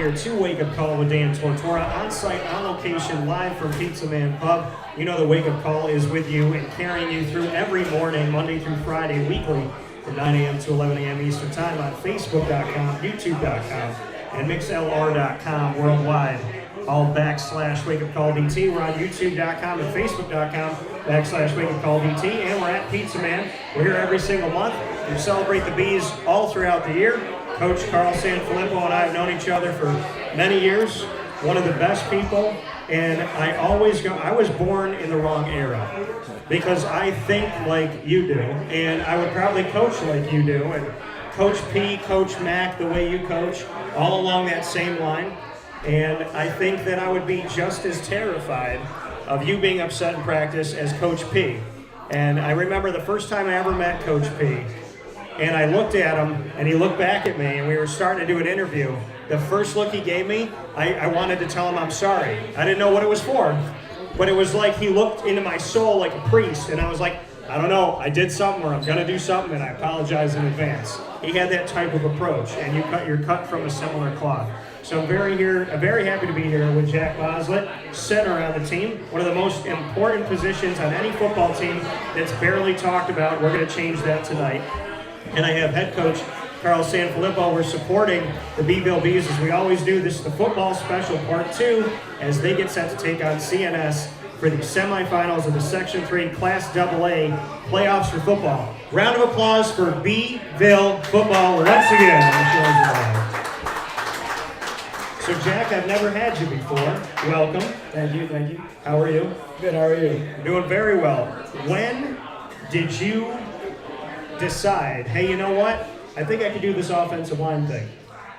here to Wake Up Call with Dan Tortora, on site, on location, live from Pizza Man Pub. You know the Wake Up Call is with you and carrying you through every morning, Monday through Friday, weekly, from 9 a.m. to 11 a.m. Eastern Time on Facebook.com, YouTube.com, and MixLR.com worldwide. All /Wake Up Call DT. We're on YouTube.com and Facebook.com /Wake Up Call DT, and we're at Pizza Man. We're here every single month. We celebrate the Bees all throughout the year. Coach Carl Sanfilippo and I have known each other for many years. One of the best people, and I was born in the wrong era because I think like you do, and I would probably coach like you do, and Coach P, Coach Mac, the way you coach, all along that same line. And I think that I would be just as terrified of you being upset in practice as Coach P. And I remember the first time I ever met Coach P, and I looked at him, and he looked back at me, and we were starting to do an interview. The first look he gave me, I wanted to tell him I'm sorry. I didn't know what it was for, but it was like he looked into my soul like a priest, and I was like, I don't know, I did something, or I'm going to do something, and I apologize in advance. He had that type of approach, and you're cut from a similar cloth. So I'm very happy to be here with Jack Boslet, center on the team. One of the most important positions on any football team that's barely talked about. We're going to change that tonight. And I have head coach Carl Sanfilippo. We're supporting the BVille Bees as we always do. This is the football special part 2 as they get set to take on CNS for the semifinals of the Section 3 Class AA playoffs for football. Round of applause for BVille football once again. So Jack, I've never had you before. Welcome. Thank you. How are you? Good, how are you? Doing very well. When did you decide, hey, you know what? I think I could do this offensive line thing.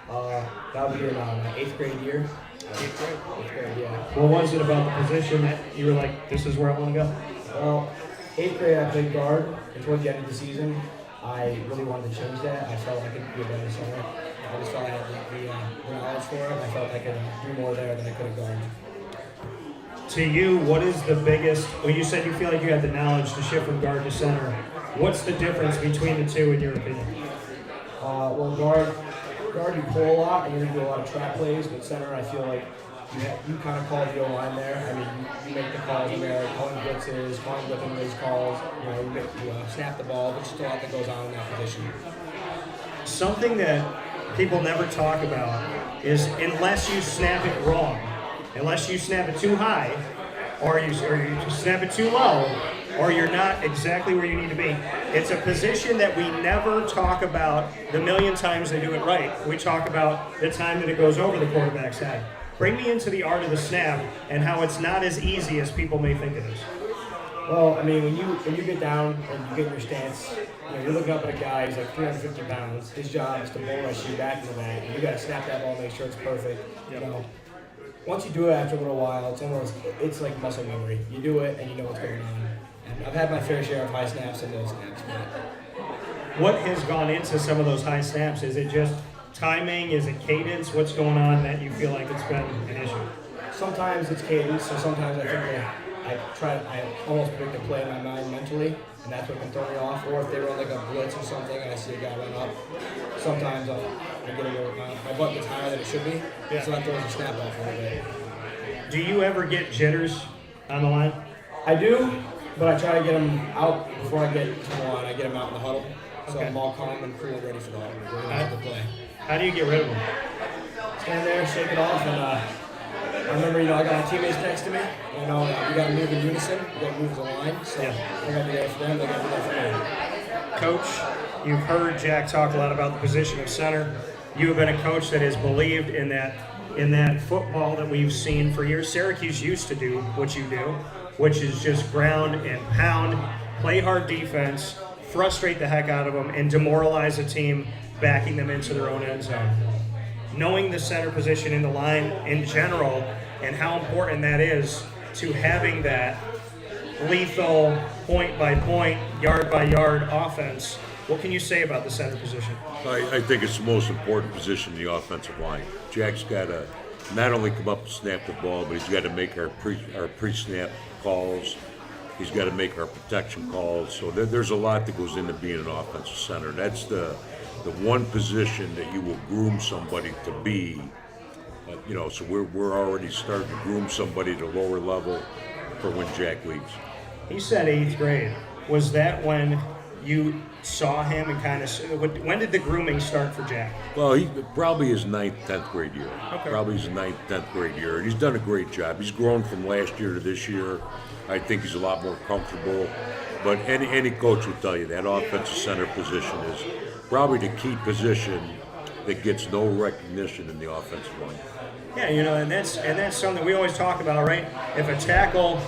That would be in my 8th grade year. 8th grade, yeah. What was it about the position that you were like, this is where I want to go? Well, 8th grade I played guard, and towards the end of the season, I really wanted to change that. I felt I could be a better center. I just felt I had the knowledge for it. I felt I could do more there than I could have guard. To you, what is the biggest, well, you said you feel like you had the knowledge to shift from guard to center. What's the difference between the two in your opinion? Well, guard you pull a lot and you're going to do a lot of trap plays, but center I feel like you kind of call the O-line there. I mean, you make the calls in there, calling blitzes, calling whipping raise calls, you snap the ball, there's just a lot that goes on in that position. Something that people never talk about is unless you snap it wrong, unless you snap it too high, or you snap it too low, or you're not exactly where you need to be. It's a position that we never talk about the million times they do it right. We talk about the time that it goes over the quarterback's head. Bring me into the art of the snap and how it's not as easy as people may think it is. Well, I mean, when you get down and you get in your stance, you're looking up at a guy who's like 350 pounds. His job is to bull rush you back in the back, and you got to snap that ball, make sure it's perfect. Once you do it after a little while, it's like muscle memory. You do it and you know what's going on. And I've had my fair share of high snaps and low snaps. What has gone into some of those high snaps? Is it just timing? Is it cadence? What's going on that you feel like it's been an issue? Sometimes it's cadence, so sometimes I think that I almost predict a play in my mind mentally, and that's what can throw me off. Or if they run like a blitz or something and I see a guy run up, sometimes I get a little, my butt gets higher than it should be, so that throws a snap off a little bit. Do you ever get jitters on the line? I do, but I try to get them out before I get to the line. I get them out in the huddle, so I'm all calm and cool and ready for the play. How do you get rid of them? Stand there, shake it off, and I remember, I got my teammates next to me. You got to move in unison. You got to move as a line. So I got to do that for them. They got to do that for me. Coach, you've heard Jack talk a lot about the position of center. You have been a coach that has believed in that football that we've seen for years. Syracuse used to do what you do, which is just ground and pound, play hard defense, frustrate the heck out of them, and demoralize a team, backing them into their own end zone. Knowing the center position in the line in general and how important that is to having that lethal point-by-point, yard-by-yard offense, what can you say about the center position? I think it's the most important position in the offensive line. Jack's got to not only come up and snap the ball, but he's got to make our pre-snap calls. He's got to make our protection calls. So there's a lot that goes into being an offensive center. That's the one position that you will groom somebody to be So we're already starting to groom somebody to lower level for when Jack leaves. He said 8th grade. Was that when you saw him and kind of, when did the grooming start for Jack? Well, he probably his 9th, 10th grade year. Okay. Probably his 9th, 10th grade year. And he's done a great job. He's grown from last year to this year. I think he's a lot more comfortable. But any coach will tell you that offensive center position is probably the key position that gets no recognition in the offensive line. Yeah, and that's something we always talk about, right? If a tackle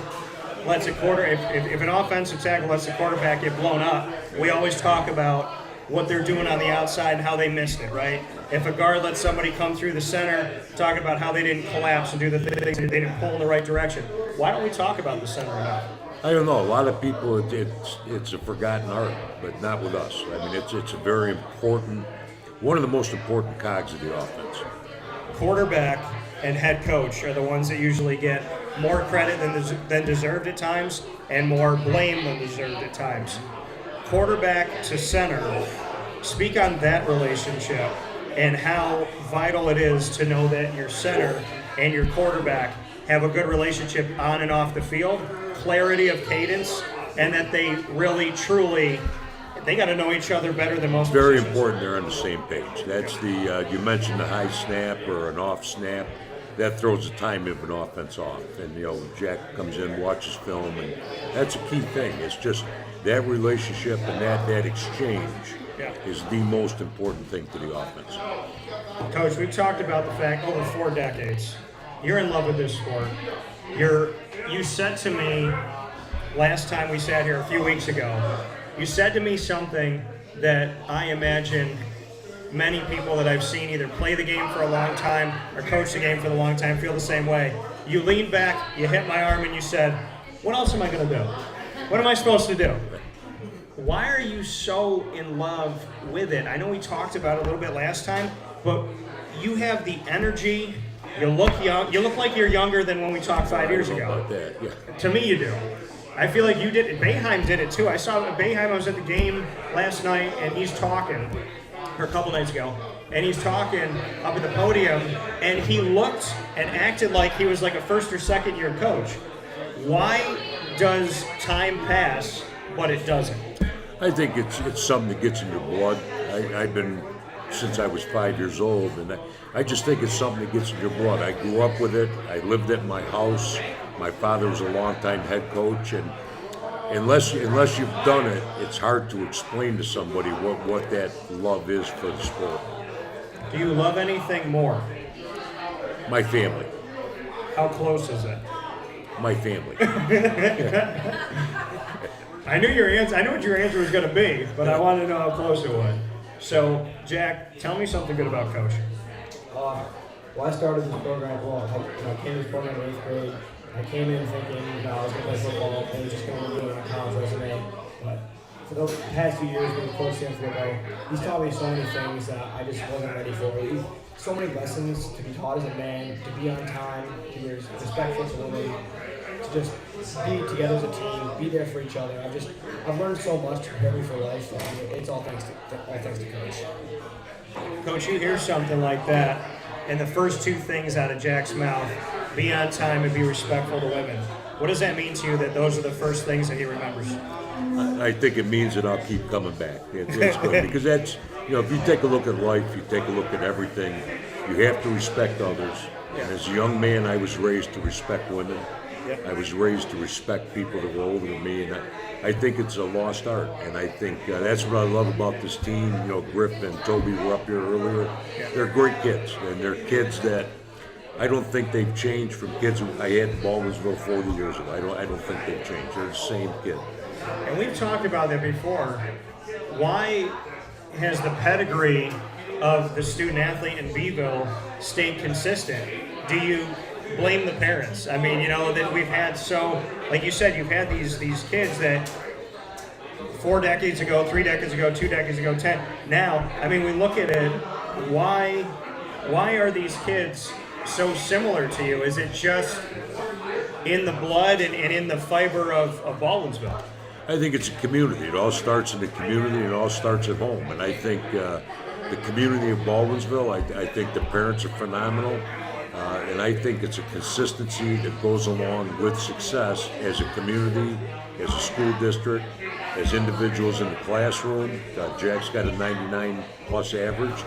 lets if an offensive tackle lets the quarterback get blown up, we always talk about what they're doing on the outside and how they missed it, right? If a guard lets somebody come through the center, talking about how they didn't collapse and do the things they didn't pull in the right direction. Why don't we talk about the center enough? I don't know. A lot of people, it's a forgotten art, but not with us. I mean, it's a very important, one of the most important cogs of the offense. Quarterback and head coach are the ones that usually get more credit than deserved at times and more blame than deserved at times. Quarterback to center, speak on that relationship and how vital it is to know that your center and your quarterback have a good relationship on and off the field, clarity of cadence, and that they really, truly, they got to know each other better than most Very positions. important they're on the same page. That's you mentioned the high snap or an off snap. That throws the time of an offense off. And, Jack comes in, watches film, and that's a key thing. It's just that relationship and that exchange is the most important thing to the offense. Coach, we've talked about the fact over 4 decades, you're in love with this sport. You said to me last time we sat here a few weeks ago, you said to me something that I imagine many people that I've seen either play the game for a long time or coach the game for a long time feel the same way. You leaned back, you hit my arm, and you said, what else am I going to do? What am I supposed to do? Why are you so in love with it? I know we talked about it a little bit last time, but you have the energy. You look young. You look like you're younger than when we talked 5 years ago. About that, yeah. To me, you do. I feel like you did it. Boeheim did it too. I saw Boeheim. I was at the game last night, and he's talking, or a couple nights ago, and he's talking up at the podium, and he looked and acted like he was like a first or second year coach. Why does time pass, but it doesn't? I think it's something that gets in your blood. I've been since I was 5 years old, and I just think it's something that gets in your blood. I grew up with it. I lived it in my house. My father was a longtime head coach, and unless you've done it, it's hard to explain to somebody what that love is for the sport. Do you love anything more? My family. How close is it? My family. I knew your answer. I knew what your answer was going to be, but I wanted to know how close it was. So, Jack, tell me something good about Coach. Well, I started this program, I came to this program in 8th grade. I came in thinking, I was going to play football and just going to do it on a college resume. But for the past few years, being Coach Sanfilippo, he's taught me so many things that I just wasn't ready for. So many lessons to be taught as a man, to be on time, to be respectful to women, to just be together as a team, be there for each other. I've learned so much to prepare me for life, and it's all thanks to Coach. Coach, you hear something like that, and the first 2 things out of Jack's mouth, be on time and be respectful to women. What does that mean to you that those are the first things that he remembers? I think it means that I'll keep coming back. It's good because that's, if you take a look at life, you take a look at everything, you have to respect others. And as a young man, I was raised to respect women. I was raised to respect people that were older than me, and I think it's a lost art. And I think that's what I love about this team. Griff and Toby were up here earlier. They're great kids, and they're kids that I don't think they've changed from kids I had in Baldwinsville 40 years ago. I don't think they've changed. They're the same kid. And we've talked about that before. Why has the pedigree of the student athlete in BVille stayed consistent? Do you blame the parents? I mean, that we've had like you said, you've had these kids that 4 decades ago, 3 decades ago, 2 decades ago, 10. Now, I mean, we look at it, why are these kids so similar to you? Is it just in the blood and in the fiber of Baldwinsville? I think it's a community. It all starts in the community. It all starts at home. And I think the community of Baldwinsville, I think the parents are phenomenal. And I think it's a consistency that goes along with success as a community, as a school district, as individuals in the classroom. Jack's got a 99 plus average.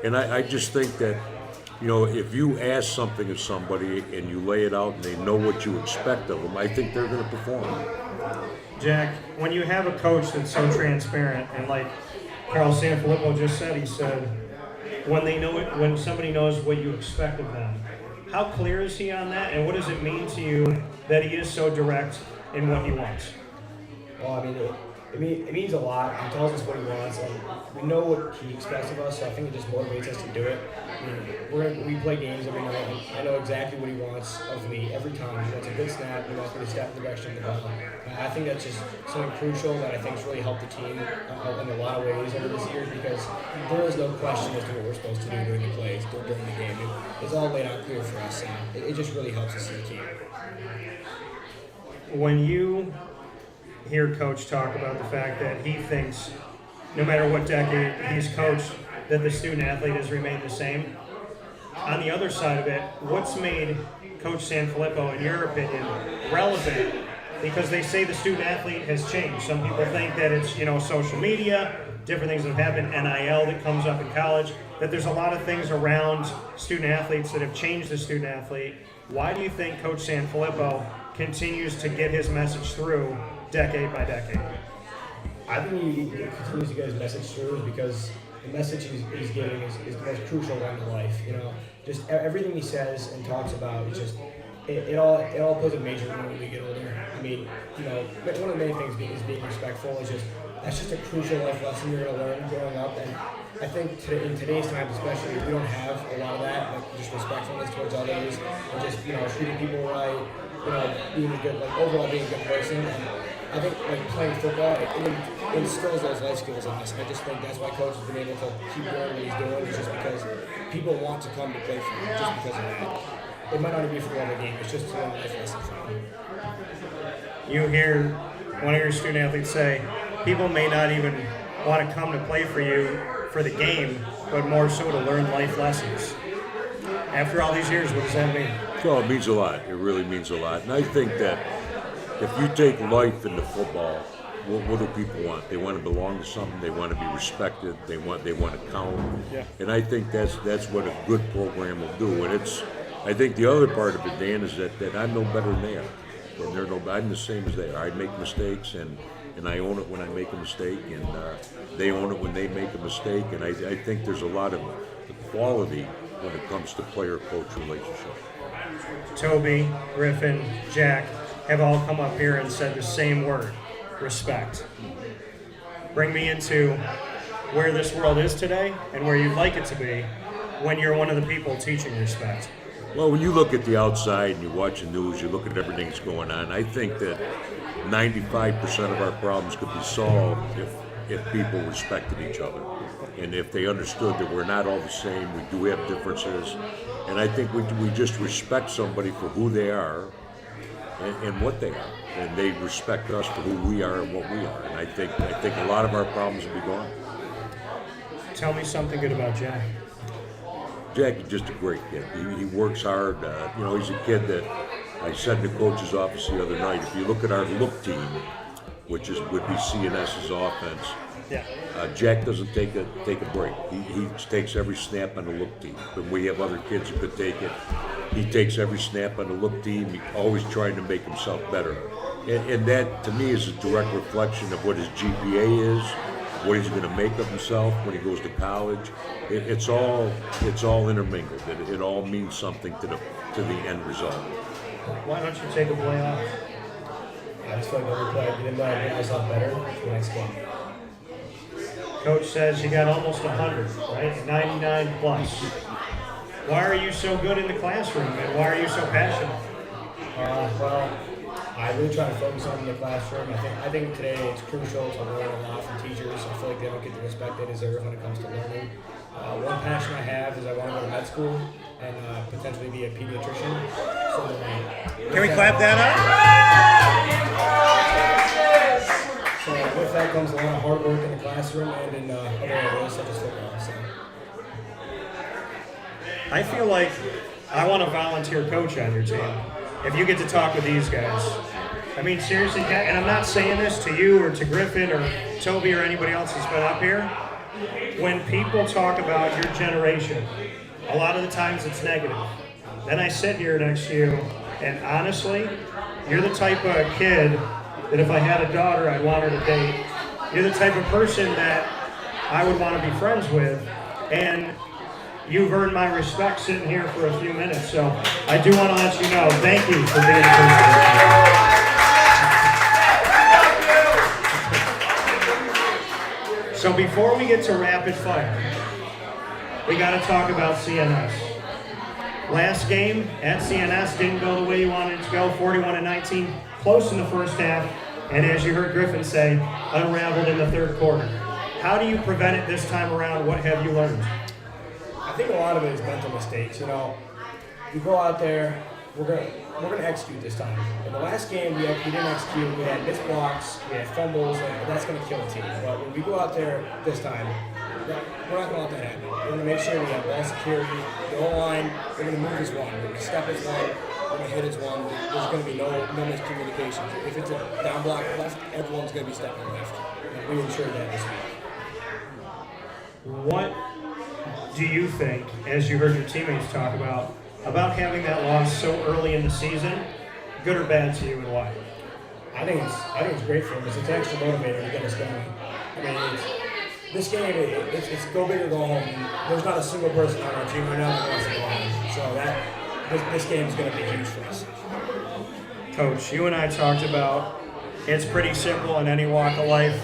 And I just think that, you know, if you ask something of somebody and you lay it out and they know what you expect of them, I think they're going to perform. Jack, when you have a coach that's so transparent, and like Carl Sanfilippo just said, he said, when they know it, when somebody knows what you expect of them, how clear is he on that, and what does it mean to you that he is so direct in what he wants? Well, I mean, it means a lot. He tells us what he wants, and we know what he expects of us, so I think it just motivates us to do it. I mean, we play games every night, and I know exactly what he wants of me every time. He wants a good snap, he wants me to step in the direction of the ball. I think that's just something crucial that I think has really helped the team in a lot of ways over this year, because there is no question as to what we're supposed to do during the plays, during the game. It's all laid out clear for us, and it just really helps us as a team. When you hear Coach talk about the fact that he thinks no matter what decade he's coached that the student athlete has remained the same, on the other side of it, what's made Coach Sanfilippo, in your opinion, relevant? Because they say the student athlete has changed. Some people think that it's, you know, social media, different things that have happened, NIL that comes up in college, that there's a lot of things around student athletes that have changed the student athlete. Why do you think Coach Sanfilippo continues to get his message through decade by decade? I think he continues to get his message through because the message he's giving is the most crucial one in life. You know, just everything he says and talks about is just it all plays a major role when we get older. I mean, you know, one of the main things is being respectful. That's just a crucial life lesson you're going to learn growing up. And I think in today's time, especially, we don't have a lot of that, like just respectfulness towards others and just, you know, treating people right. You know, being a good, like overall being a good person. And I think like playing football, it instills those life skills in us. And I just think that's why Coach has been able to keep doing what he's doing, is just because people want to come to play for him just because of it. It might not even be for the other game, it's just to learn life lessons from him. You hear one of your student athletes say, people may not even want to come to play for you for the game, but more so to learn life lessons. After all these years, what does that mean? So it means a lot. It really means a lot. And I think that if you take life into football, what do people want? They want to belong to something. They want to be respected. They want to count. Yeah. And I think that's what a good program will do. And I think the other part of it, Dan, is that I'm no better than they are. And I'm the same as they are. I make mistakes, and I own it when I make a mistake, and they own it when they make a mistake. And I think there's a lot of equality when it comes to player-coach relationship. Toby, Griffin, Jack have all come up here and said the same word, respect. Bring me into where this world is today and where you'd like it to be when you're one of the people teaching respect. Well, when you look at the outside and you watch the news, you look at everything that's going on, I think that 95% of our problems could be solved if people respected each other. And if they understood that we're not all the same, we do have differences. And I think we just respect somebody for who they are and what they are. And they respect us for who we are and what we are. And I think a lot of our problems will be gone. Tell me something good about Jack. Jack is just a great kid. He works hard. You know, he's a kid that I said in the coach's office the other night, if you look at our look team, which would be CNS's offense, Yeah. Jack doesn't take a break. He takes every snap on the look team. When we have other kids who could take it, he takes every snap on the look team. He's always trying to make himself better. And that, to me, is a direct reflection of what his GPA is, what he's going to make of himself when he goes to college. It's all intermingled. It all means something to the end result. Why don't you take a play off? I just feel like every play I did, I make myself better for the next game. Coach says you got almost 100, right? 99 plus. Why are you so good in the classroom, and why are you so passionate? Well, I really try to focus on the classroom. I think today it's crucial to learn a lot from teachers. I feel like they don't get the respect they deserve when it comes to learning. One passion I have is I want to go to med school and potentially be a pediatrician. Can we clap that up? So with that comes a lot of hard work in the classroom and in other areas such as football. So. I feel like I want a volunteer coach on your team. If you get to talk with these guys. I mean, seriously, and I'm not saying this to you or to Griffin or Toby or anybody else that's been up here. When people talk about your generation, a lot of the times it's negative. Then I sit here next to you, and honestly, you're the type of kid that if I had a daughter, I'd want her to date. You're the type of person that I would want to be friends with, and you've earned my respect sitting here for a few minutes. So I do want to let you know, thank you for being here. So before we get to rapid fire, we got to talk about CNS. Last game at CNS didn't go the way you wanted it to go, 41-19, close in the first half, and as you heard Griffin say, unraveled in the third quarter. How do you prevent it this time around? What have you learned? I think a lot of it is mental mistakes. You know, you go out there, we're gonna execute this time. In the last game, we didn't execute. We had missed blocks, we had fumbles, and that's gonna kill a team. But when we go out there this time, we're not gonna let that happen. We're gonna make sure we have ball security, the O-line. We're gonna move as one. We're gonna step as one. We're gonna hit as one. There's gonna be no miscommunication. If it's a down block left, everyone's gonna be stepping left. And we ensured that this week. What do you think, as you heard your teammates talk about having that loss so early in the season, good or bad to you, and why? I think it's great for us. It's an extra motivator to get us going. I mean, this game, it's go big or go home. And there's not a single person on our team right now that wants to go home. So this game is going to be huge for us. Coach, you and I talked about it's pretty simple in any walk of life.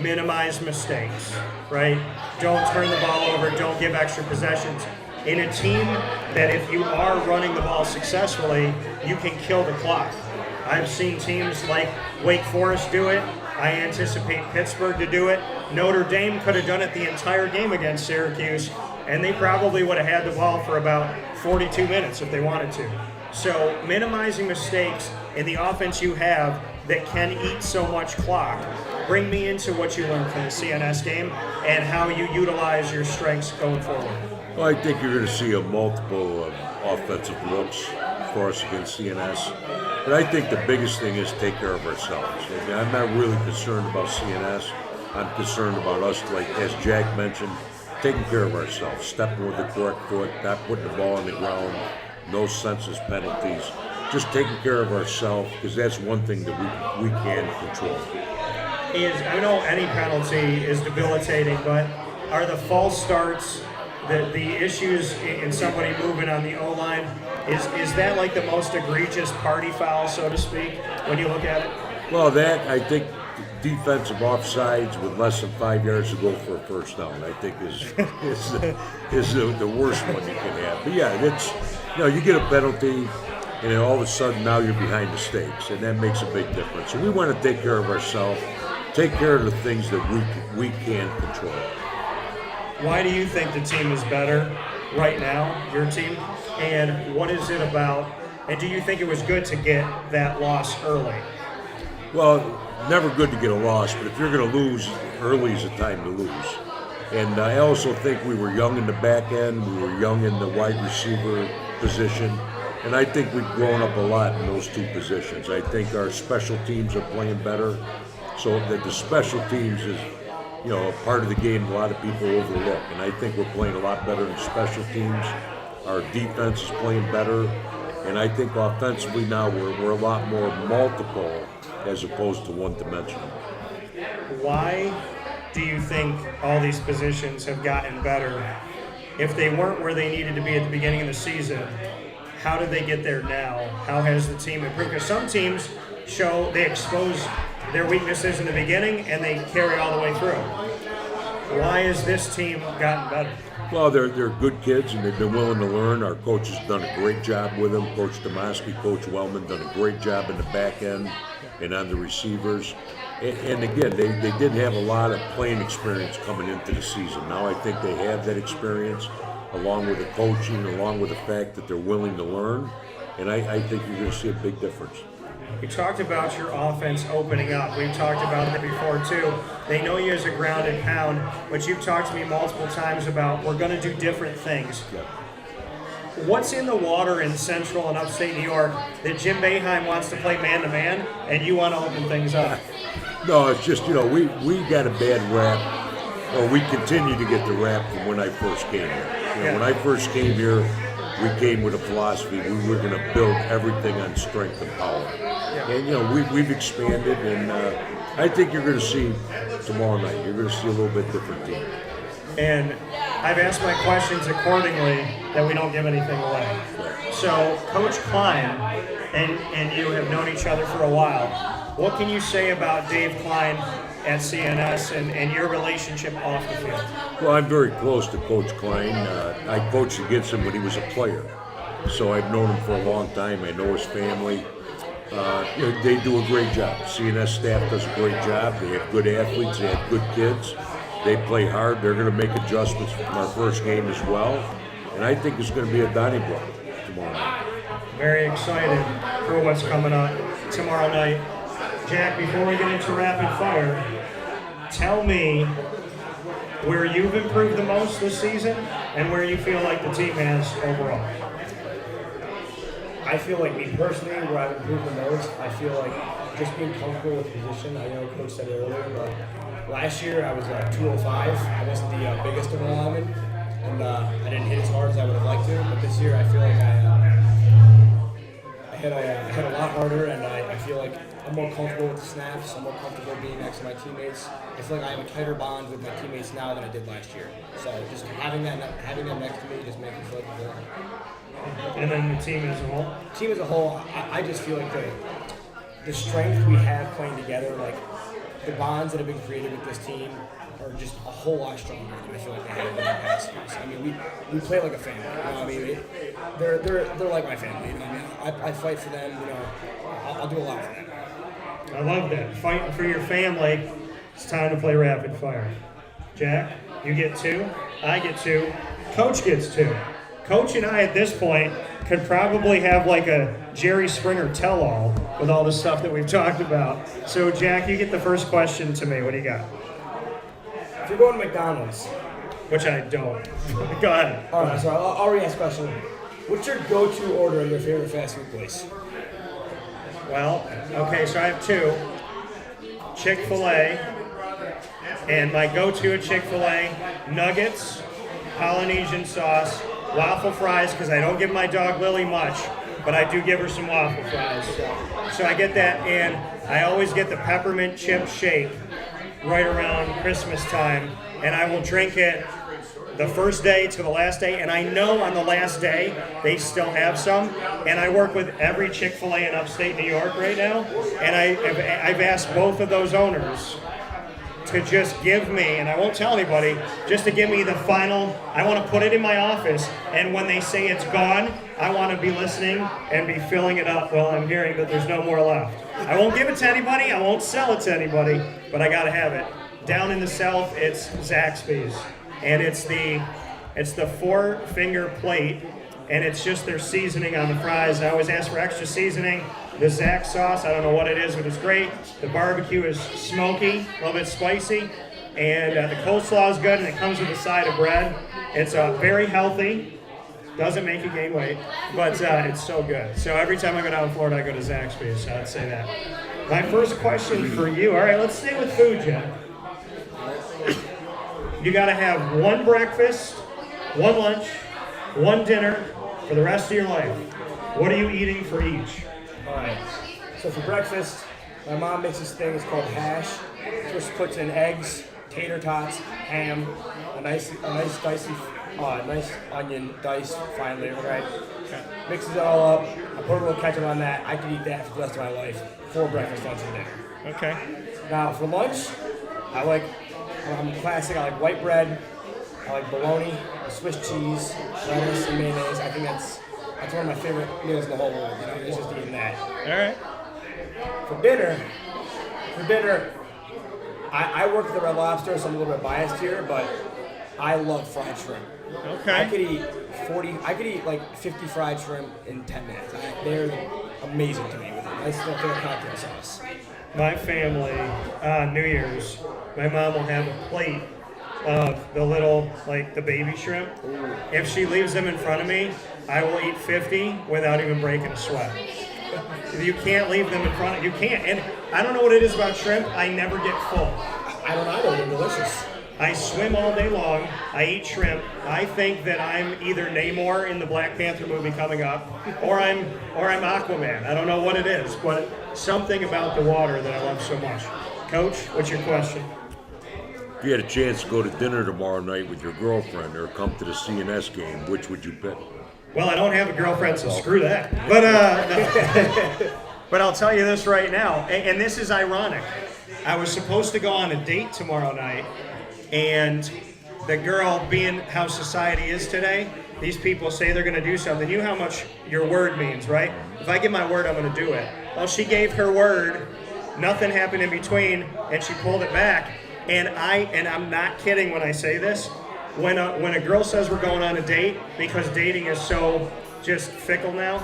Minimize mistakes, right? Don't turn the ball over. Don't give extra possessions. In a team that if you are running the ball successfully, you can kill the clock. I've seen teams like Wake Forest do it. I anticipate Pittsburgh to do it. Notre Dame could have done it the entire game against Syracuse, and they probably would have had the ball for about 42 minutes if they wanted to. So minimizing mistakes in the offense you have that can eat so much clock. Bring me into what you learned from the CNS game and how you utilize your strengths going forward. Well, I think you're going to see a multiple offensive looks for us against CNS. But I think the biggest thing is take care of ourselves. I mean, I'm not really concerned about CNS. I'm concerned about us, like as Jack mentioned, taking care of ourselves, stepping with the correct foot, not putting the ball on the ground, no senseless penalties, just taking care of ourselves, because that's one thing that we can control. I know any penalty is debilitating, but are the false starts, the issues in somebody moving on the O-line, is that like the most egregious party foul, so to speak, when you look at it? Well, that, I think, defensive offsides with less than 5 yards to go for a first down, I think is the worst one you can have. But yeah, it's, you get a penalty, and then all of a sudden now you're behind the stakes, and that makes a big difference. So we want to take care of ourselves, take care of the things that we can control. Why do you think the team is better right now, your team? And what is it about? And do you think it was good to get that loss early? Well, never good to get a loss, but if you're going to lose, early is the time to lose. And I also think we were young in the back end, we were young in the wide receiver position, and I think we've grown up a lot in those two positions. I think our special teams are playing better, so that the special teams is, a part of the game a lot of people overlook, and I think we're playing a lot better in special teams. Our defense is playing better, and I think offensively now we're a lot more multiple as opposed to one-dimensional. Why do you think all these positions have gotten better? If they weren't where they needed to be at the beginning of the season, how did they get there now? How has the team improved? Because some teams they expose their weaknesses in the beginning and they carry all the way through. Why has this team gotten better? Well, they're good kids and they've been willing to learn. Our coach has done a great job with them. Coach Tomasky, Coach Wellman done a great job in the back end and on the receivers. And again, they didn't have a lot of playing experience coming into the season. Now I think they have that experience, along with the coaching, along with the fact that they're willing to learn. And I think you're going to see a big difference. You talked about your offense opening up. We've talked about it before too. They know you as a ground and pound, but you've talked to me multiple times about we're going to do different things. Yeah. what's in the water in Central and Upstate New York that Jim Boeheim wants to play man-to-man and you want to open things up? No, it's just, we got a bad rap, or we continue to get the rap from when I first came here. When I first came here, we came with a philosophy. We were going to build everything on strength and power. Yeah. And, we've expanded, and I think you're going to see tomorrow night, you're going to see a little bit different team. And I've asked my questions accordingly that we don't give anything away. So, Coach Klein and you have known each other for a while. What can you say about Dave Klein at CNS and your relationship off the field? Well, I'm very close to Coach Klein. I coached against him when he was a player. So I've known him for a long time. I know his family. They do a great job. CNS staff does a great job. They have good athletes. They have good kids. They play hard. They're going to make adjustments from our first game as well. And I think it's going to be a Donnybrook tomorrow night. Very excited for what's coming up tomorrow night. Jack, before we get into rapid fire, tell me where you've improved the most this season and where you feel like the team has overall. I feel like me personally, where I've improved the most, I feel like just being comfortable with the position. I know Coach said it earlier, but last year I was 205. I wasn't the biggest of a lineman, and I didn't hit as hard as I would have liked to. But this year I feel like I hit a lot harder, and I feel like I'm more comfortable with the snaps. I'm more comfortable being next to my teammates. I feel like I have a tighter bond with my teammates now than I did last year. So just having them next to me just makes me feel like good. And then the team as a whole? Team as a whole, I just feel like the strength we have playing together, like the bonds that have been created with this team are just a whole lot stronger than I feel like they have in the past years. I mean, we play like a family. You know what I mean? They're like my family. You know what I mean? I fight for them. I'll do a lot for them. I love that. Fighting for your family. It's time to play rapid fire. Jack, you get 2. I get 2. Coach gets 2. Coach and I at this point could probably have like a Jerry Springer tell-all with all the stuff that we've talked about. So Jack, you get the first question to me. What do you got? If you're going to McDonald's, which I don't. Go ahead. All right, so I'll re-ask the question. What's your go-to order at your favorite fast food place? Well, okay, so I have 2. Chick-fil-A, and my go-to at Chick-fil-A, nuggets, Polynesian sauce, waffle fries, because I don't give my dog Lily much, but I do give her some waffle fries. So I get that, and I always get the peppermint chip shake right around Christmas time, and I will drink it the first day to the last day, and I know on the last day they still have some, and I work with every Chick-fil-A in upstate New York right now, and I've asked both of those owners to just give me, and I won't tell anybody, just to give me the final. I want to put it in my office, and when they say it's gone, I want to be listening and be filling it up while I'm hearing that there's no more left. I won't give it to anybody, I won't sell it to anybody, but I gotta have it. Down in the south, it's Zaxby's, and it's the 4-finger plate, and it's just their seasoning on the fries. I always ask for extra seasoning. The Zax sauce, I don't know what it is, but it's great. The barbecue is smoky, a little bit spicy, and the coleslaw is good, and it comes with a side of bread. It's very healthy, doesn't make you gain weight, but it's so good. So every time I go down to Florida, I go to Zaxby's, so I'd say that. My first question for you, all right, let's stay with food, Jen. You gotta have 1 breakfast, 1 lunch, 1 dinner for the rest of your life. What are you eating for each? All right. So for breakfast, my mom makes this thing. It's called hash. Just puts in eggs, tater tots, ham, a nice onion diced finely, right? Mixes it all up. I put a little ketchup on that. I could eat that for the rest of my life for breakfast, lunch, and dinner. Okay. Now for lunch, I'm classic. I like white bread. I like bologna, Swiss cheese, lettuce, and mayonnaise. I think that's one of my favorite meals in the whole world. It's just eating that. All right. For dinner, I work at the Red Lobster, so I'm a little bit biased here, but I love fried shrimp. Okay. I could eat like 50 fried shrimp in 10 minutes. They're amazing to me with a nice little cocktail sauce. My family, New Year's, my mom will have a plate of the little, like the baby shrimp. Ooh. If she leaves them in front of me, I will eat 50 without even breaking a sweat. You can't leave them in front of you. Can't. And I don't know what it is about shrimp. I never get full. I don't either. They're delicious. I swim all day long. I eat shrimp. I think that I'm either Namor in the Black Panther movie coming up, or I'm Aquaman. I don't know what it is, but something about the water that I love so much. Coach, what's your question? If you had a chance to go to dinner tomorrow night with your girlfriend or come to the CNS game, which would you pick? Well, I don't have a girlfriend, so screw that. But no. But I'll tell you this right now, and this is ironic. I was supposed to go on a date tomorrow night, and the girl, being how society is today, these people say they're going to do something. You know how much your word means, right? If I give my word, I'm going to do it. Well, she gave her word, nothing happened in between, and she pulled it back. And I'm not kidding when I say this. When a girl says we're going on a date, because dating is so just fickle now,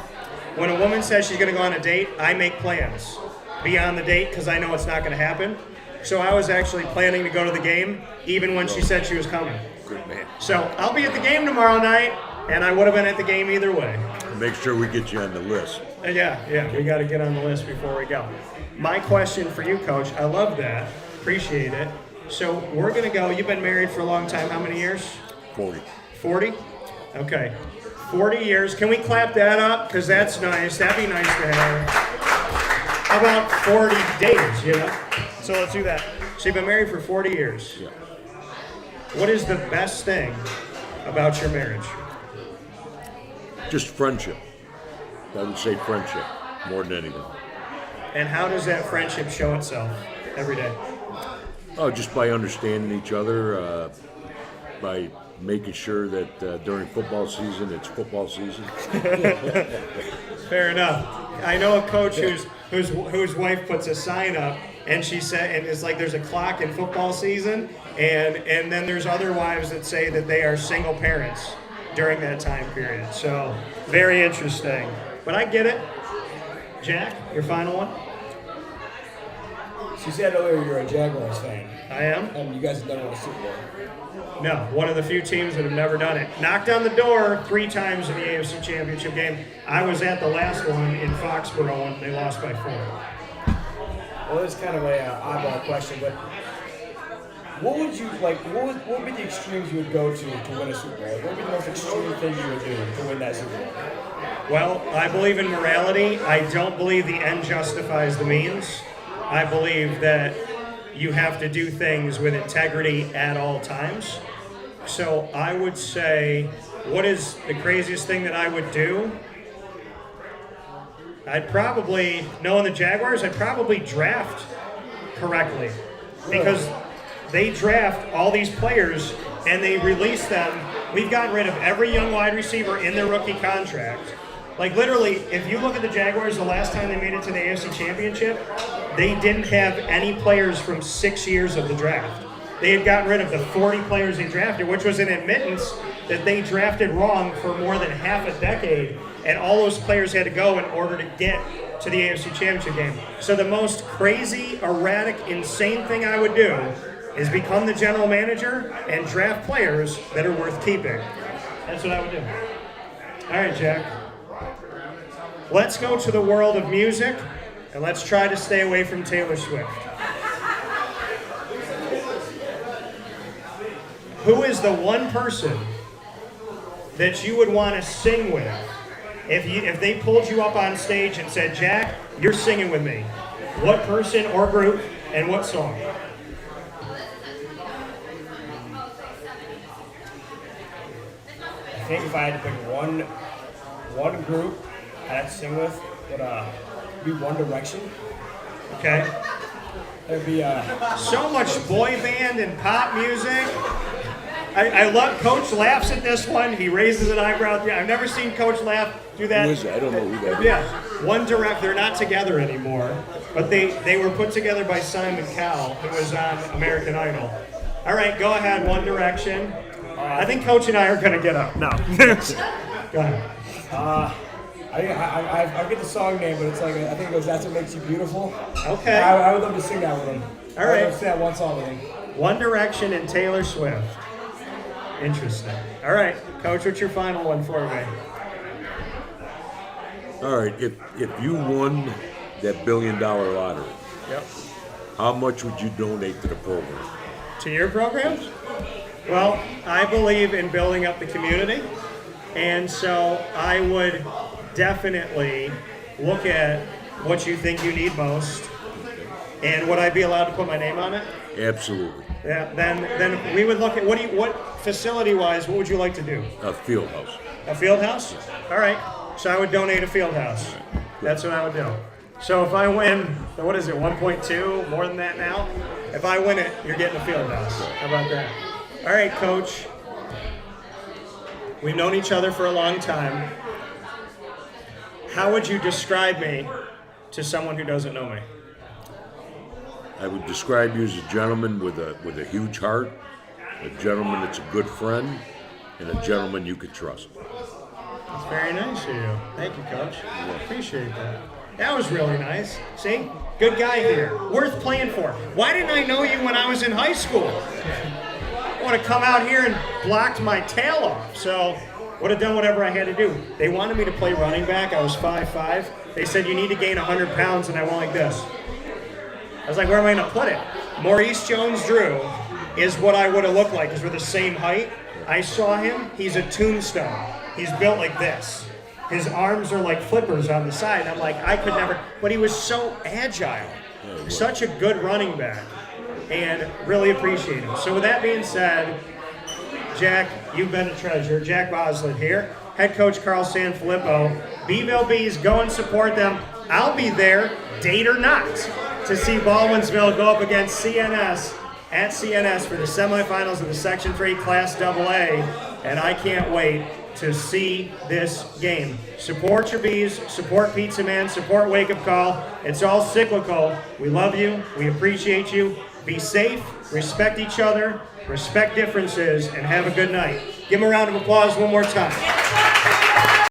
when a woman says she's going to go on a date, I make plans beyond the date because I know it's not going to happen. So I was actually planning to go to the game even when she said she was coming. Good man. So I'll be at the game tomorrow night, and I would have been at the game either way. Make sure we get you on the list. Yeah, we got to get on the list before we go. My question for you, Coach, I love that. Appreciate it. So we're going to go. You've been married for a long time. How many years? 40. 40? Okay. 40 years. Can we clap that up? Because that's nice. That'd be nice to have. How about 40 days, you know? So let's do that. So you've been married for 40 years. Yeah. What is the best thing about your marriage? Just friendship. I would say friendship more than anything. And how does that friendship show itself every day? Oh, just by understanding each other, by making sure that during football season, it's football season. Fair enough. I know a coach whose wife puts a sign up, and she said, and it's like there's a clock in football season, and then there's other wives that say that they are single parents during that time period. So very interesting. But I get it. Jack, your final one? She said earlier you're a Jaguars fan. I am. And you guys have never won a Super Bowl. No, one of the few teams that have never done it. Knocked on the door 3 times in the AFC Championship game. I was at the last one in Foxborough, and they lost by 4. Well, it's kind of a oddball question, but what would you like? What would be the extremes you would go to win a Super Bowl? What would be the most extreme thing you would do to win that Super Bowl? Well, I believe in morality. I don't believe the end justifies the means. I believe that you have to do things with integrity at all times. So I would say, what is the craziest thing that I would do? I'd probably, knowing the Jaguars, I'd probably draft correctly. Because they draft all these players and they release them. We've gotten rid of every young wide receiver in their rookie contract. Like literally, if you look at the Jaguars, the last time they made it to the AFC Championship, they didn't have any players from 6 years of the draft. They had gotten rid of the 40 players they drafted, which was an admittance that they drafted wrong for more than half a decade, and all those players had to go in order to get to the AFC Championship game. So the most crazy, erratic, insane thing I would do is become the general manager and draft players that are worth keeping. That's what I would do. All right, Jack. Let's go to the world of music, and let's try to stay away from Taylor Swift. Who is the one person that you would want to sing with if they pulled you up on stage and said, Jack, you're singing with me? What person or group and what song? I think if I had to pick one group I'd have to sing with, would be One Direction. Okay. It'd be so much boy band and pop music. I love Coach laughs at this one. He raises an eyebrow. I've never seen Coach laugh do that. Who is it? I don't know who that is. Yeah, One Direct. They're not together anymore, but they were put together by Simon Cowell, who was on American Idol. All right, go ahead. One Direction. I think Coach and I are gonna get up. No. Go ahead. I get the song name, but it's like I think it goes. That's what makes you beautiful. Okay. I would love to sing that with him. All right. I would love to sing that one song with him. One Direction and Taylor Swift. Interesting. All right, Coach, what's your final one for me? All right, if you won that $1 billion lottery, Yep. how much would you donate to the program? To your programs? Well, I believe in building up the community, and so I would definitely look at what you think you need most, and would I be allowed to put my name on it? Absolutely. Yeah. Then we would look at what facility-wise, what would you like to do? A field house. A field house? All right. So I would donate a field house. That's what I would do. So if I win, what is it, 1.2, more than that now? If I win it, you're getting a field house. How about that? All right, Coach. We've known each other for a long time. How would you describe me to someone who doesn't know me? I would describe you as a gentleman with a huge heart, a gentleman that's a good friend, and a gentleman you could trust. That's very nice of you. Thank you, Coach. Appreciate that. That was really nice. See? Good guy here. Worth playing for. Why didn't I know you when I was in high school? I would have come out here and blocked my tail off. So would have done whatever I had to do. They wanted me to play running back. I was 5'5". They said, you need to gain 100 pounds, and I went like this. I was like, where am I going to put it? Maurice Jones-Drew is what I would have looked like, because we're the same height. I saw him. He's a tombstone. He's built like this. His arms are like flippers on the side. I'm like, I could never, but he was so agile. Such a good running back. And really appreciate him. So with that being said, Jack, you've been a treasure. Jack Boslet here. Head coach Carl Sanfilippo. BVille Bees, go and support them. I'll be there, date or not, to see Baldwinsville go up against CNS at CNS for the semifinals of the Section 3 Class AA. And I can't wait to see this game. Support your Bees, support Pizza Man, support Wake Up Call. It's all cyclical. We love you. We appreciate you. Be safe, respect each other, respect differences, and have a good night. Give them a round of applause one more time.